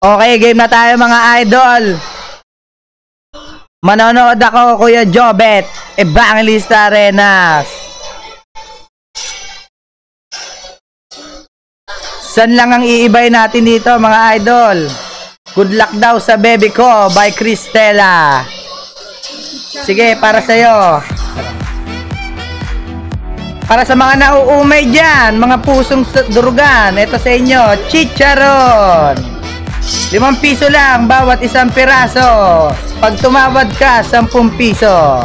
Okay, game na tayo mga idol. Manonood ako, Kuya Jobet, Evangelista Arenas. San lang ang iibay natin dito mga idol? Good luck daw sa baby ko by Cristela. Sige, para sa'yo. Para sa mga nauumay dyan, mga pusong durugan, ito sa inyo, chicharon. 5 piso lang bawat isang piraso. Pag tumawad ka, 10 piso.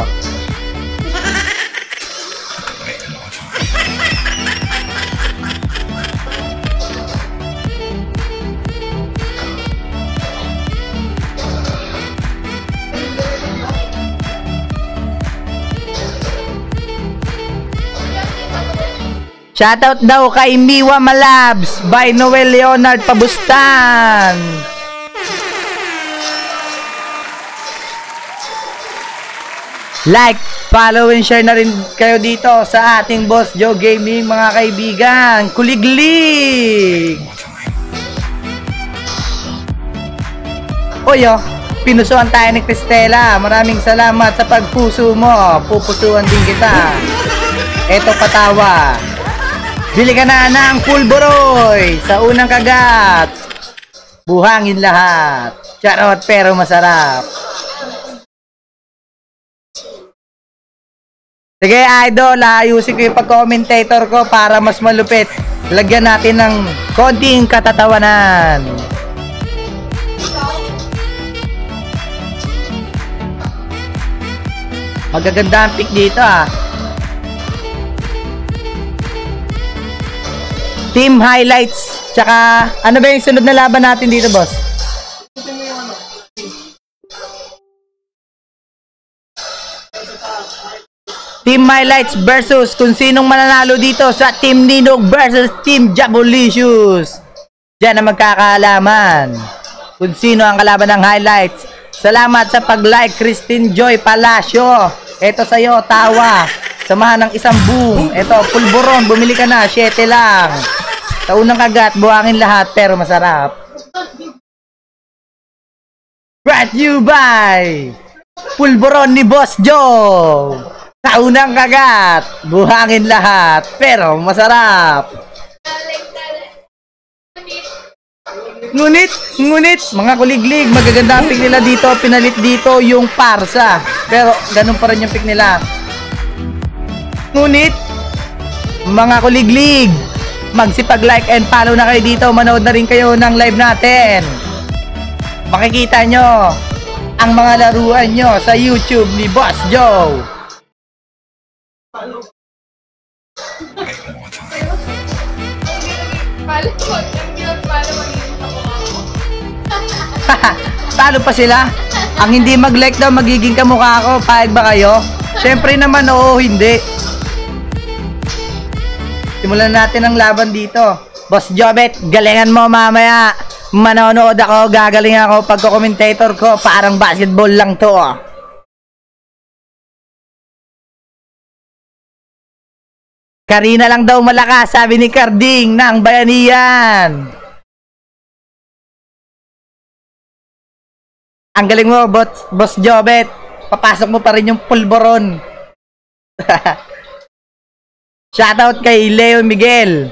Shoutout daw kay Miwa Malabs by Noel Leonard Pabustan. Like, follow and share na rin kayo dito sa ating Boss Joe Gaming mga kaibigan. Kuliglig! Oyo, pinusuan tayo ni Cristela. Maraming salamat sa pagpuso mo. Pupusuan din kita. Eto patawa. Bili ka na ng pulboroy sa unang kagat. Buhangin lahat. Charot pero masarap. Sige idol, ayusin ko yung pag-commentator ko para mas malupit. Lagyan natin ng konting katatawanan. Magaganda ang pick dito ah. Team highlights. Tsaka, ano ba yung sunod na laban natin dito, boss? Team highlights versus kung sinong mananalo dito sa Team Ninog versus Team Jabolicious. Diyan na magkakaalaman kung sino ang kalaban ng highlights. Salamat sa pag-like, Christine Joy Palacio. Ito sa'yo, tawa. Samahan ng isang boom. Ito, pulburon. Bumili ka na. 7 lang. Sa unang kagat, buhangin lahat pero masarap. Brought you by pulburon ni Boss Joe. Sa unang kagat, buhangin lahat pero masarap. Ngunit, mga kuliglig, magaganda ang pick nila dito. Pinalit dito yung parsa. Pero ganun pa rin yung pick nila. Ngunit, mga kuliglig, magsipag-like and follow na kayo dito. Manood na rin kayo ng live natin. Makikita nyo ang mga laruan nyo sa YouTube ni Boss Joe. Talo pa sila. Ang hindi mag-like daw magiging kamukha ko. Pahig ba kayo? Syempre naman oo, hindi. Simulan natin ang laban dito. Boss Jobet, galingan mo mamaya. Manonood ako, gagaling ako pagko-commentator ko. Parang basketball lang to. Karina lang daw malakas, sabi ni Carding ng Bayanihan. Ang galing mo, Boss Jobet. Papasok mo pa rin yung pulboron. Shoutout kay Leo Miguel.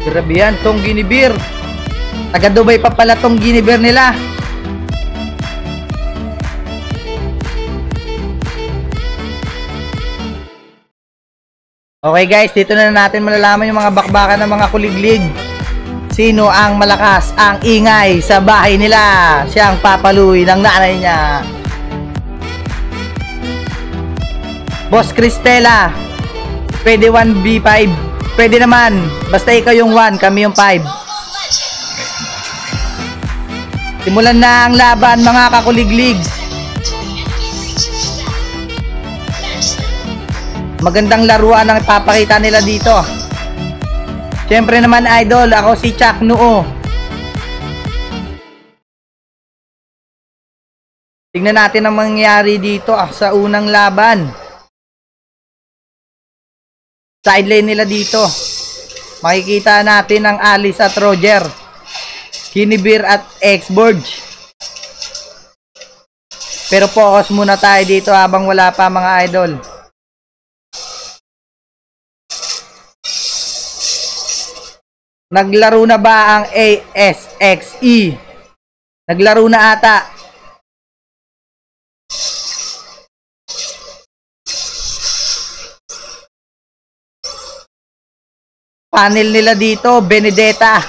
Grabe yan, tong ginibir. Taga Dubai pa pala tong ginibir nila. Okay guys, dito na natin malalaman yung mga bakbakan ng mga kuliglig. Sino ang malakas, ang ingay sa bahay nila? Siyang papaluin ng nanay niya. Boss Cristela, pwede 1v5. Pwede naman, basta ikaw yung 1, kami yung 5. Simulan na ang laban mga kakuliglig. Magandang laruan ang ipapakita nila dito. Siyempre naman idol, ako si Chuck Noo. Tingnan natin ang mangyayari dito sa unang laban. Sideline nila dito. Makikita natin ang Alice at Roger. Kinibir at X-Borg. Pero focus muna tayo dito habang wala pa mga idol. Naglaro na ba ang ASXE? Naglaro na ata. Panel nila dito, Benedetta.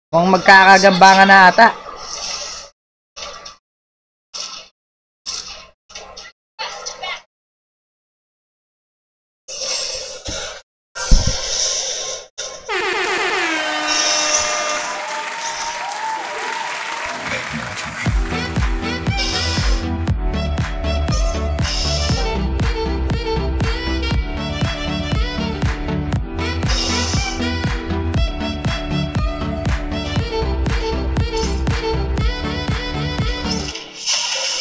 Kung magkakagambangan na ata.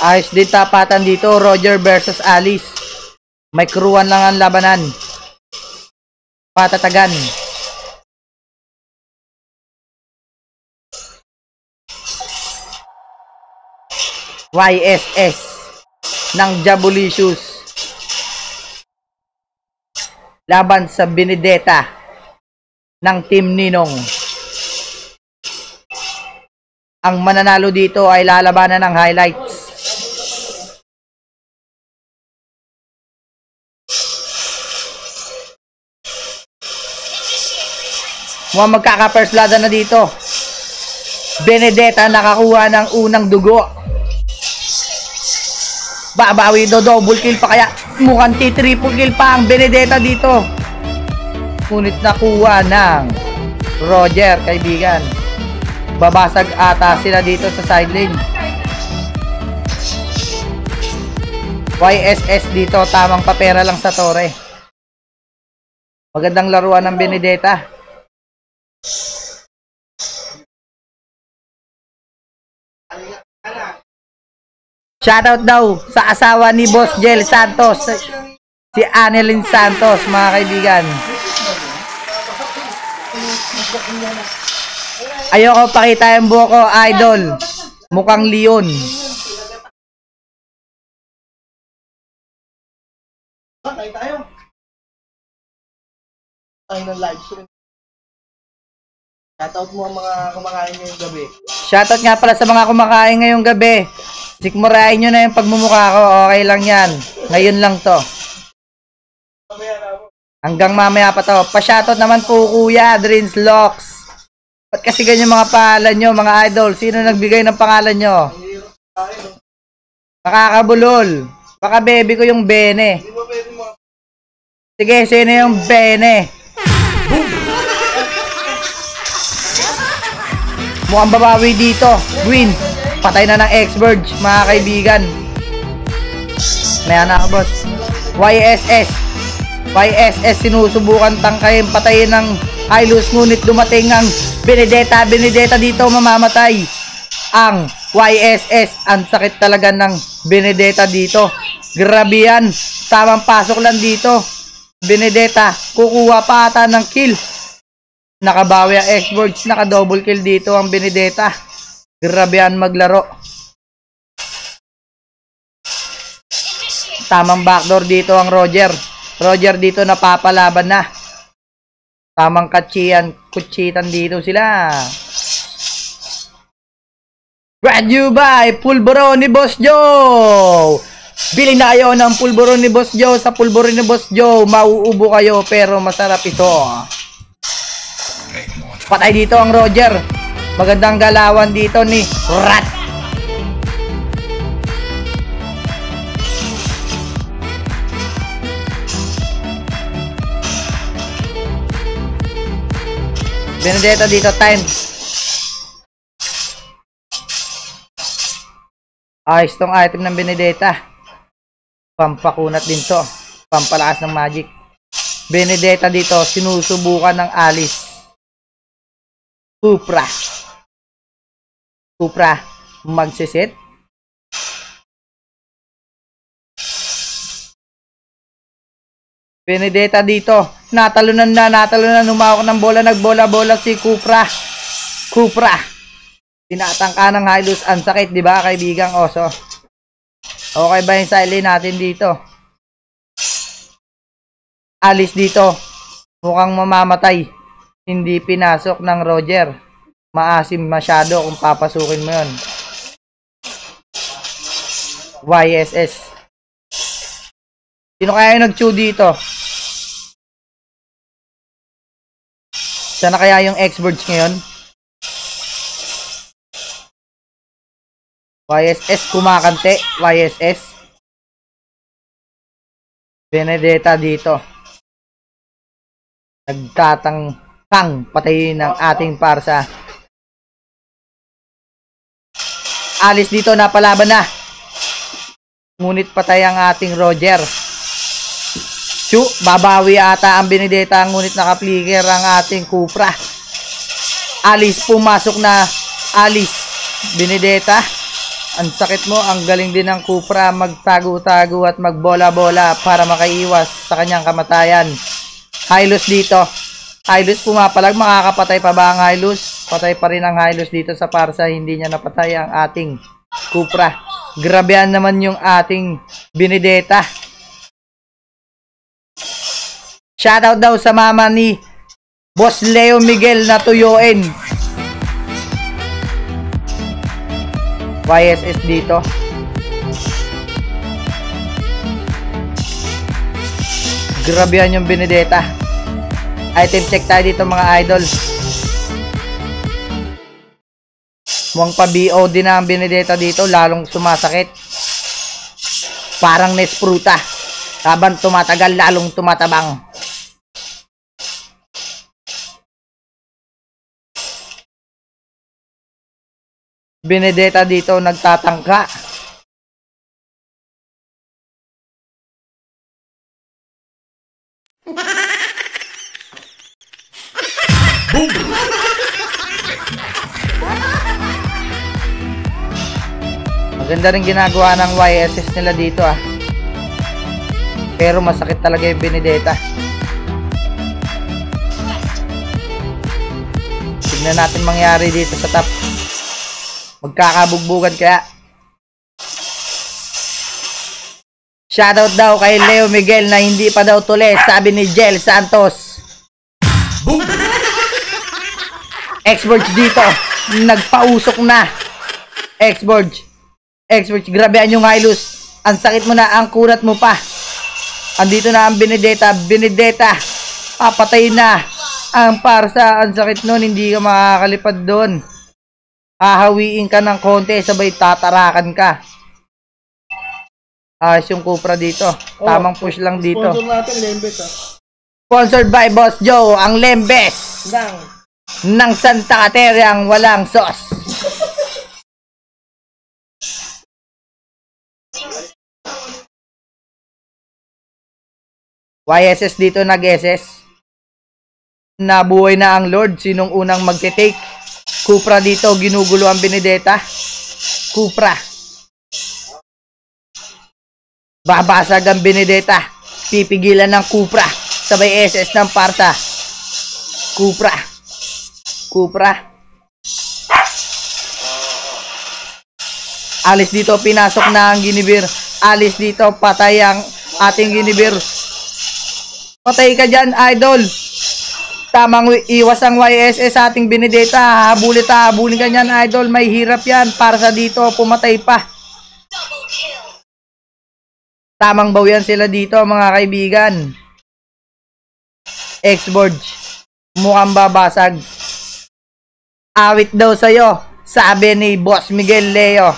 Ayos din tapatan dito, Roger versus Alice. May kruwan lang ang labanan. Patatagan. YSS ng Jabolicious laban sa Benedetta ng Team Ninong. Ang mananalo dito ay lalabanan ng highlights. Mukhang magkaka-first blood na dito. Benedetta nakakuha ng unang dugo. Babawi do, double kill pa kaya? Mukhang triple kill pa ang Benedetta dito. Ngunit nakuha ng Roger, kaibigan. Babasag ata sila dito sa sideline. YSS dito, tamang papera lang sa tore. Magandang laruan ng Benedetta. Shoutout daw sa asawa ni Boss Jel Santos, si Annelyn Santos, mga kaibigan. Ayoko pakita yung buhok ko, idol. Mukhang leon. Tayo. Tayo ng live stream. Shoutout mo ang mga kumakain ngayong gabi. Shoutout nga pala sa mga kumakain ngayong gabi. Sikmurahin nyo na yung pagmumukha ko. Okay lang yan. Ngayon lang to. Hanggang mamaya pa to. Pa-shoutout naman po Kuya Dreams Locks. Ba't kasi ganyan mga pangalan nyo, mga idol? Sino nagbigay ng pangalan nyo? Nakakabulol. Baka baby ko yung Bene. Sige, sino yung Bene? Mukhang babawi dito. Win. Patay na ng X-Verge, mga kaibigan. Maya na ako, boss. YSS. YSS sinusubukan tangkayin, patayin ng Hylos. Ngunit dumating ang Benedetta. Benedetta dito mamamatay. Ang YSS. Ang sakit talaga ng Benedetta dito. Grabe yan. Tamang pasok lang dito. Benedetta. Kukuha pa ata ng kill. Nakabawi ang X-Verge. Naka-double kill dito ang Benedetta. Grabe yan maglaro. Tamang backdoor dito ang Roger. Roger dito napapalaban na. Tamang kutsitan dito sila. Brought you by Pulburon ni Boss Joe. Bili na kayo ng Pulburon ni Boss Joe. Sa Pulburon ni Boss Joe, mauubo kayo pero masarap ito. Patay dito ang Roger. Magandang galawan dito ni Rat. Benedetta dito, time. Ayos tong item ng Benedetta. Pampakunat din to. Pampalakas ng magic. Benedetta dito, sinusubukan ng Alice. Cupra. Cupra, magsisit. Benedetta dito. Natalunan na. Humawak ng bola. Nagbola-bola si Cupra. Tinatangka ng Hylos. Ang sakit, di ba, kaibigang Oso? Okay ba yung silent natin dito? Alice dito. Mukhang mamamatay. Hindi pinasok ng Roger. Maasim masyado kung papasukin mo yun. YSS. Sino kaya yung nag-chew dito? Sana kaya yung X-Birds ngayon? YSS kumakante. YSS. Benedetta dito. Nagtatangkang patayin ng ating parsa. Alice dito, napalaban na. Ngunit patay ang ating Roger. Babawi ata ang Benedetta, ngunit naka-flicker ang ating Cupra. Alice, pumasok na. Alice, Benedetta. Ang sakit mo, ang galing din ng Cupra magtago-tago at magbola-bola para makaiwas sa kanyang kamatayan. Hylos dito. Hylos pumapalag, makakapatay pa ba ang Hylos? Patay pa rin ang Hylos dito sa parsa, hindi niya napatay ang ating Cupra. Grabehan naman yung ating Benedetta. Shoutout daw sa mama ni Boss Leo Miguel na tuyuin. YSS dito. Grabehan yung Benedetta. Item check tayo dito mga idol. Mukhang pa-BOD na ang Benedetta dito, lalong sumasakit. Parang Nespruta. Habang tumatagal, lalong tumatabang. Benedetta dito nagtatangka. Maganda rin ginagawa ng YSS nila dito Pero masakit talaga yung Benedetta. Tignan natin mangyari dito sa top. Magkakabugbugan kaya. Shoutout daw kay Leo Miguel na hindi pa daw tuli, sabi ni Jel Santos. X-Birds dito, nagpausok na. X-Birds, grabehan yung Hylos. Ang sakit mo na, ang kunat mo pa. Andito na ang Benedetta. Papatay na ang parsa. Ang sakit nun, hindi ka makakalipad doon. Hahawiin ka ng konti, sabay tatarakan ka. Yung Cupra dito. Tamang push lang dito. Sponsor natin, Lembes Sponsored by Boss Joe, ang Lembes ng Santa Cateriang walang sauce. YSS dito nag-SS. Nabuhay na ang Lord. Sinong unang magte-take? Cupra dito, ginugulo ang Benedetta. Cupra. Babasag ang Benedetta. Pipigilan ng Cupra. Sabay SS ng parsa. Cupra. Alice dito, pinasok na ang Ginibir. Alice dito, patay ang ating Ginibir. Patay ka dyan, idol. Tamang iwas ang YSS sa ating Benedetta. Habulin ka dyan, idol. May hirap yan. Para sa dito, pumatay pa. Tamang bawian sila dito, mga kaibigan. X-Board. Mukhang babasag. Awit daw sa'yo. Sabi ni Boss Miguel Leo.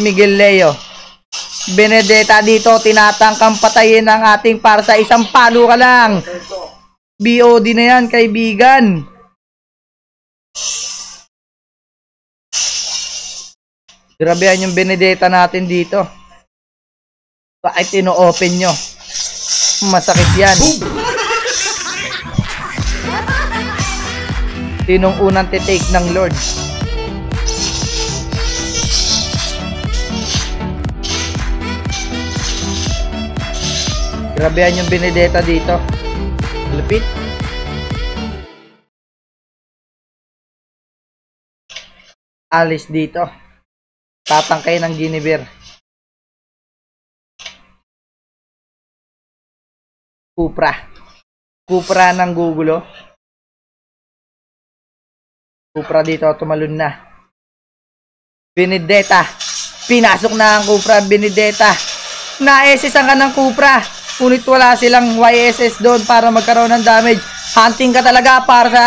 Miguel Leo. Benedetta dito, tinatangkang patayin ng ating parsa. Isang palo ka lang. BOD na yan, kaibigan. Grabehan yung Benedetta natin dito. Bakit ino-open nyo? Masakit yan. Sinong unang titake ng Lord? Grabehan yung Benedetta dito. Lupit. Alice dito. Tatangkay ng Guinevere. Cupra ng gugulo. Cupra dito, tumalon na. Benedetta. Pinasok na ang Cupra, Benedetta. Na-SS-an ka ng Cupra. Ngunit wala silang YSS doon para magkaroon ng damage. Hunting ka talaga para sa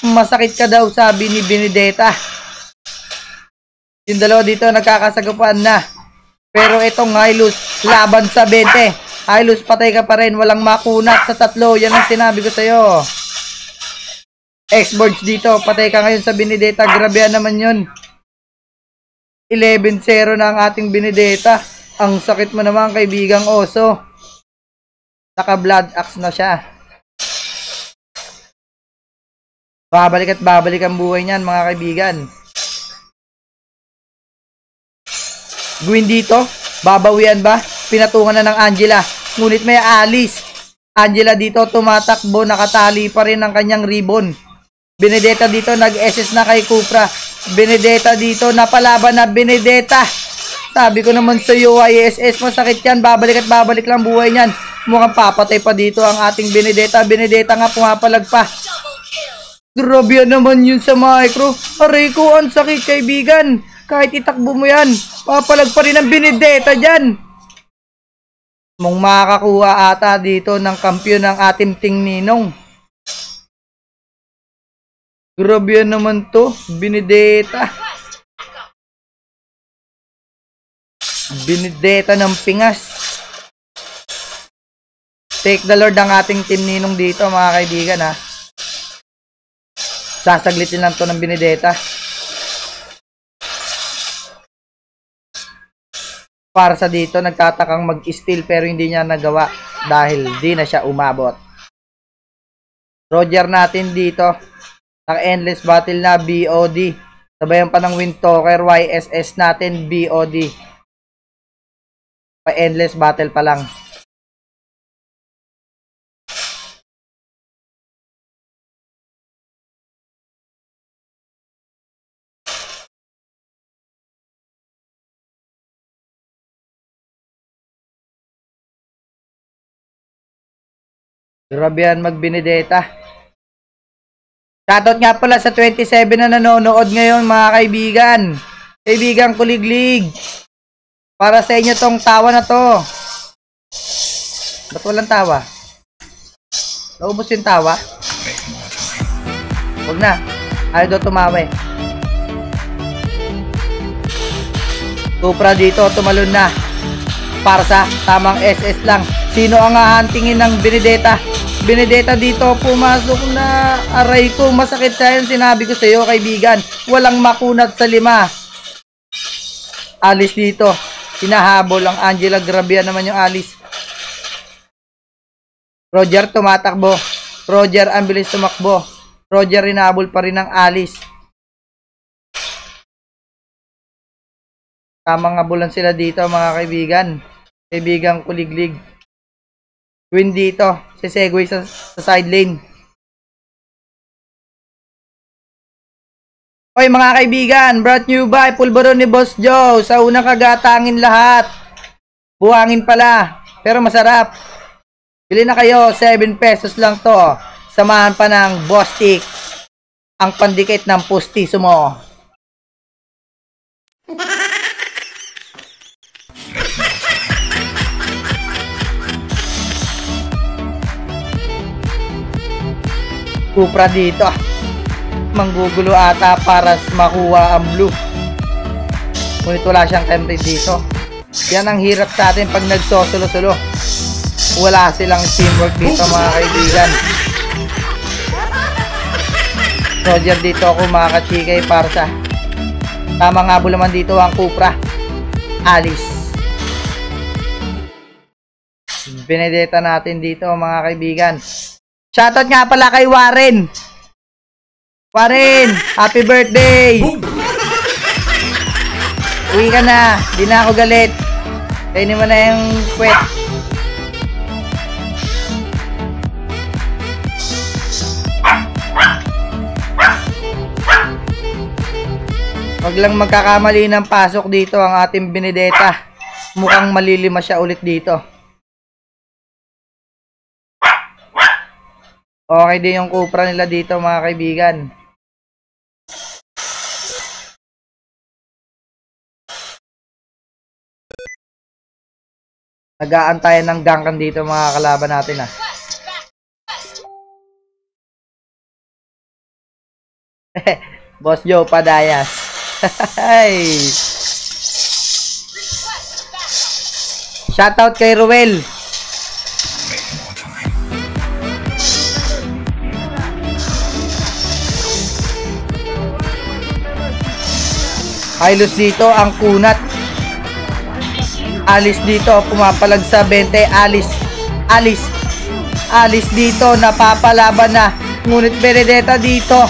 masakit ka daw, sabi ni Benedetta. Yung dalawa dito nagkakasagupaan na. Pero itong Hylos, laban sa 20. Hylos, patay ka pa rin. Walang makunat sa tatlo. Yan ang sinabi ko sa'yo. X-Boards dito. Patay ka ngayon sa Benedetta. Grabehan naman yun. 11-0 na ang ating Benedetta. Ang sakit mo naman, kaibigang oso. Naka-blood axe na siya. Babalik at babalik ang buhay niyan, mga kaibigan. Gwyn dito. Babawian ba? Pinatungan na ng Angela. Ngunit may Alice. Angela dito tumatakbo. Nakatali pa rin ang kanyang ribbon. Benedetta dito nag-SS na kay Cupra. Benedetta dito napalaban na Benedetta. Sabi ko naman sa iyo, ISS, masakit yan. Babalik at babalik lang buhay niyan. Mukhang papatay pa dito ang ating Benedetta. Benedetta nga pumapalag pa. Grabe naman yun sa micro. Aray ko, ang sakit, kaibigan. Kahit itakbo mo yan, papalag pa rin ang Benedetta dyan. Mong makakuha ata dito ng kampiyon ng ating Ting Ninong. Grabe naman to, Benedetta. Benedetta ng Pingas. Take the Lord ang ating Team Ninong dito, mga kaibigan, ha. Sasaglitin lang to ng Benedetta. Para sa dito, nagtatakang mag-steal pero hindi niya nagawa dahil di na siya umabot. Roger natin dito. Naka-endless battle na BOD. Sabayan pa ng Windtalker, YSS natin BOD. Pa-endless battle pa lang. Grabe yan mag-Benedetta. Shoutout nga pala sa 27 na nanonood ngayon, mga kaibigan. Kaibigang kuliglig. Para sa inyo tong tawa na to. Ba't walang tawa? Naubos yung tawa? Huwag na. Ayaw daw tumawa eh. Cupra dito, tumalon na. Para sa tamang SS lang. Sino ang hahantingin ng Benedetta? Benedetta dito, pumasok na. Aray ko, masakit sa yan. Sinabi ko sa iyo, kaibigan. Walang makunat sa 5. Alice dito. Hinahabol ang Angela. Grabe naman yung Alice. Roger tumatakbo. Roger ang bilis tumakbo. Roger hinahabol pa rin ng Alice. Tamang habulan sila dito, mga kaibigan. Kaibigang kuliglig. Win dito. Sesegue sa side lane. Oy mga kaibigan, brought new by Pulveron ni Boss Joe. Sa unang kagatangin lahat. Buhangin pala. Pero masarap. Bili na kayo. 7 pesos lang to. Samahan pa ng Boss Stick. Ang pandikit ng pustiso mo. Cupra dito. Manggugulo ata para makuha ang blue. Ngunit wala siyang template dito. Yan ang hirap sa atin pag nagsosolo-solo. Wala silang teamwork dito, mga kaibigan. Roger dito ako makakachikay para sa tamang habol naman dito ang Cupra. Alice. Benedetta natin dito, mga kaibigan. Shoutout nga pala kay Warren. Warren, happy birthday. Uwi ka na. Di na ako galit. Kainin mo na yung kwet. Wag lang magkakamali ng pasok dito ang ating Benedetta. Mukhang malilima siya ulit dito. Okay din yung Cupra nila dito mga kaibigan. Nag-aantayan ng gangkan dito mga kalaban natin ah. Boss Joe Padayas. Hey. Shoutout kay Ruel. Hylos dito ang kunat. Alice dito pumapalag sa 20. Alice dito napapalaban na. Ngunit Benedetta dito.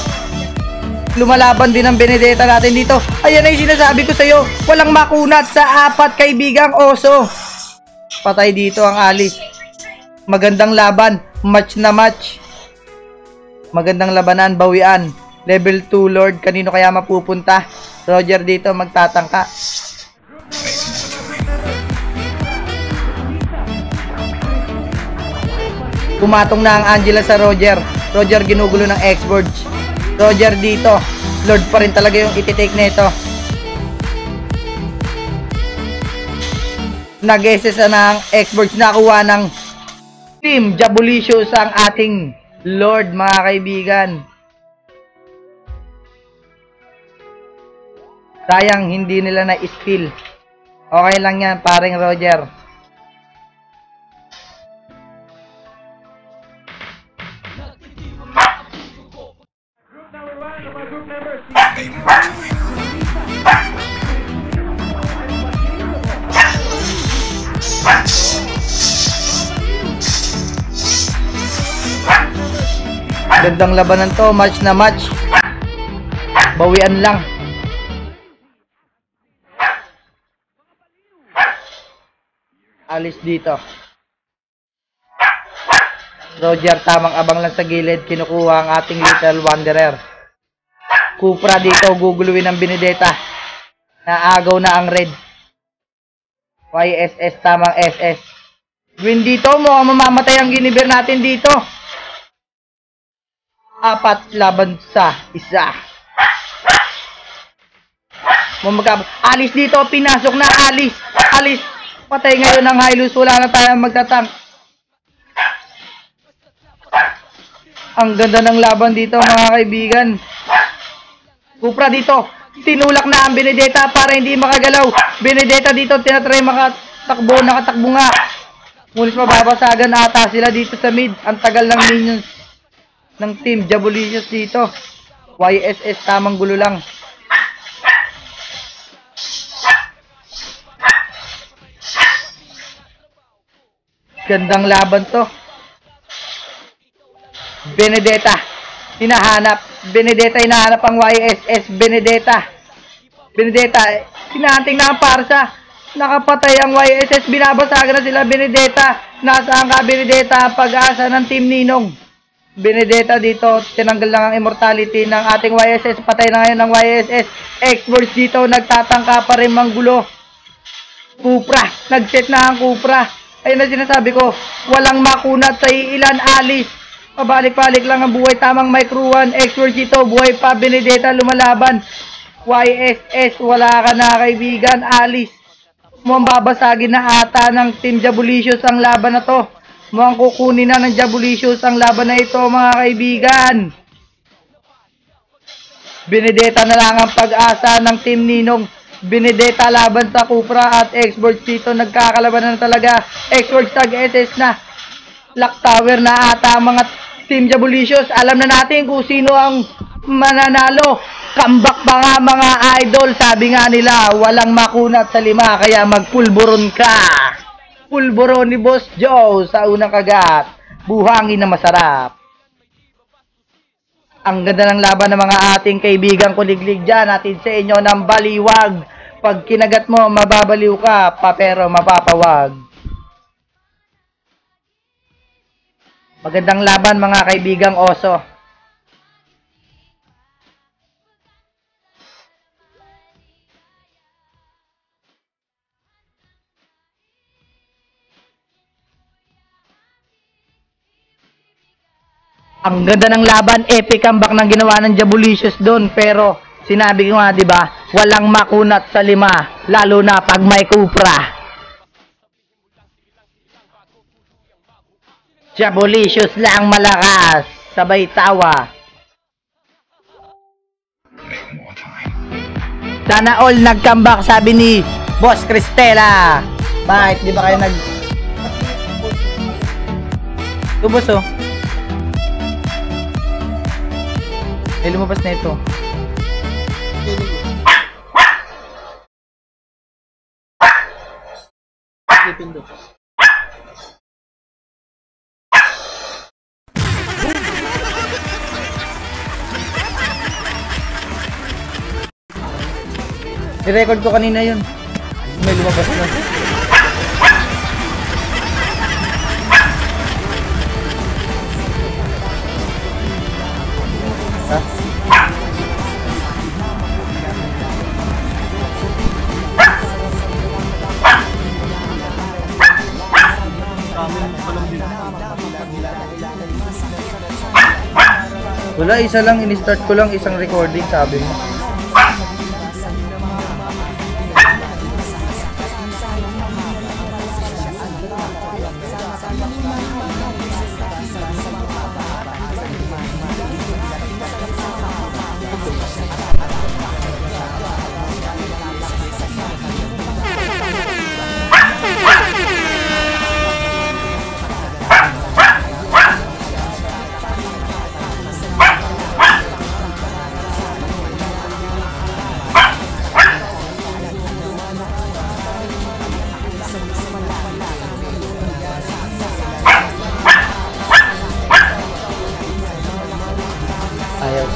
Lumalaban din ang Benedetta natin dito. Ayan na yung sinasabi ko sa'yo. Walang makunat sa 4 kaibigang oso. Patay dito ang Alice. Magandang laban. Match na match. Magandang labanan. Bawian. Level 2 Lord. Kanino kaya mapupunta? Roger dito magtatangka. Pumatong na ang Angela sa Roger. Roger ginugulo ng X-Forge. Roger dito. Lord pa rin talaga yung ititake nito. Nag-SS na ang X-Forge. Nakuha ng Team Jabolicious ang ating Lord mga kaibigan. Sayang hindi nila na-steal. Okay lang yan, paring Roger. Gandang labanan to, match na match. Bawian lang. Alice dito. Roger tamang abang lang sa gilid. Kinukuha ang ating Little Wanderer. Cupra dito. Guguluin ng Benedetta. Naagaw na ang red. YSS tamang SS. Win dito. Mukhang mamamatay ang Guinevere natin dito. 4 laban sa 1. Alice dito. Pinasok na Alice. Alice. Patay ngayon ang Hylos. Wala na tayong magtatang. Ang ganda ng laban dito mga kaibigan. Cupra dito. Tinulak na ang Benedetta para hindi makagalaw. Benedetta dito. Tinatry makatakbo. Nakatakbo nga. Ngunit mababasagan ata sila dito sa mid. Ang tagal ng minions ng Team Jabolicious dito. YSS tamang gulo lang. Gandang laban to. Benedetta. Hinahanap. Benedetta hinahanap ang YSS. Benedetta. Hinahanting na ang parsa. Nakapatay ang YSS. Binabasagan na sila Benedetta. Nasaan ka Benedetta? Pag-asa ng Team Ninong. Benedetta dito. Tinanggal lang ang immortality ng ating YSS. Patay na ngayon ang YSS. X-Force dito. Nagtatangka pa rin manggulo. Cupra. Nag-set na ang Cupra. Ayun na sinasabi ko, walang makunat sa ilan Alice. Pabalik-balik lang ang buhay. Tamang micro 1. X-Force dito. Buhay pa. Benedetta lumalaban. YSS. Wala ka na kaibigan. Alice. Mukhang babasagin na ata ng Team Jabolicious ang laban na to. Mukhang kukunin na ng Jabolicious ang laban na ito mga kaibigan. Benedetta na lang ang pag-asa ng Team Ninong. Benedetta laban sa Cupra at X-Force dito. Nagkakalaban na talaga. X-Force tag-SS na. Lock Tower na ata mga Team Jabolicious. Alam na natin kung sino ang mananalo. Comeback pa nga mga idol. Sabi nga nila, walang makunat sa 5. Kaya magpulburon ka. Pulburon ni Boss Joe sa unang kagat. Buhangin na masarap. Ang ganda ng laban ng mga ating kaibigang kuliglig dyan. Natin sa inyo ng baliwag. Pag kinagat mo, mababaliw ka. Pero mapapawag. Magandang laban mga kaibigang oso. Ang ganda ng laban, epic comeback ng ginawa ng Diabolicious doon, pero sinabi ko nga, 'di ba, walang makunat sa 5, lalo na pag may kupra. Diabolicious lang malakas, sabay tawa. Sana all nag-comeback, sabi ni Boss Cristela. Bakit? Di ba kayo Tubos oh. Ay, lumabas na ito. Pindot. I-record ko kanina yun. May lumabas na. Ha? Wala, isa lang. In-start ko lang isang recording, sabi mo. Ayaw.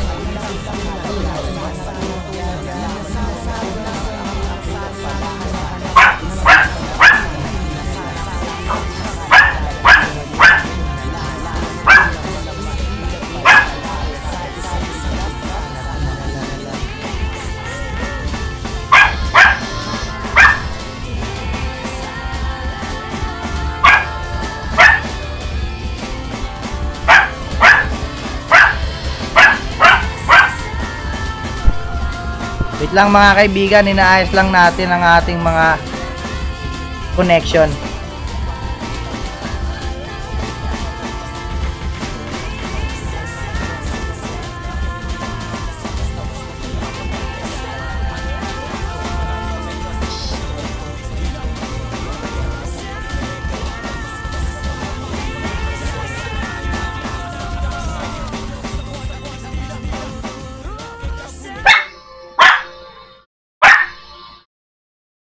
Wait lang mga kaibigan, inaayos lang natin ang ating mga connection.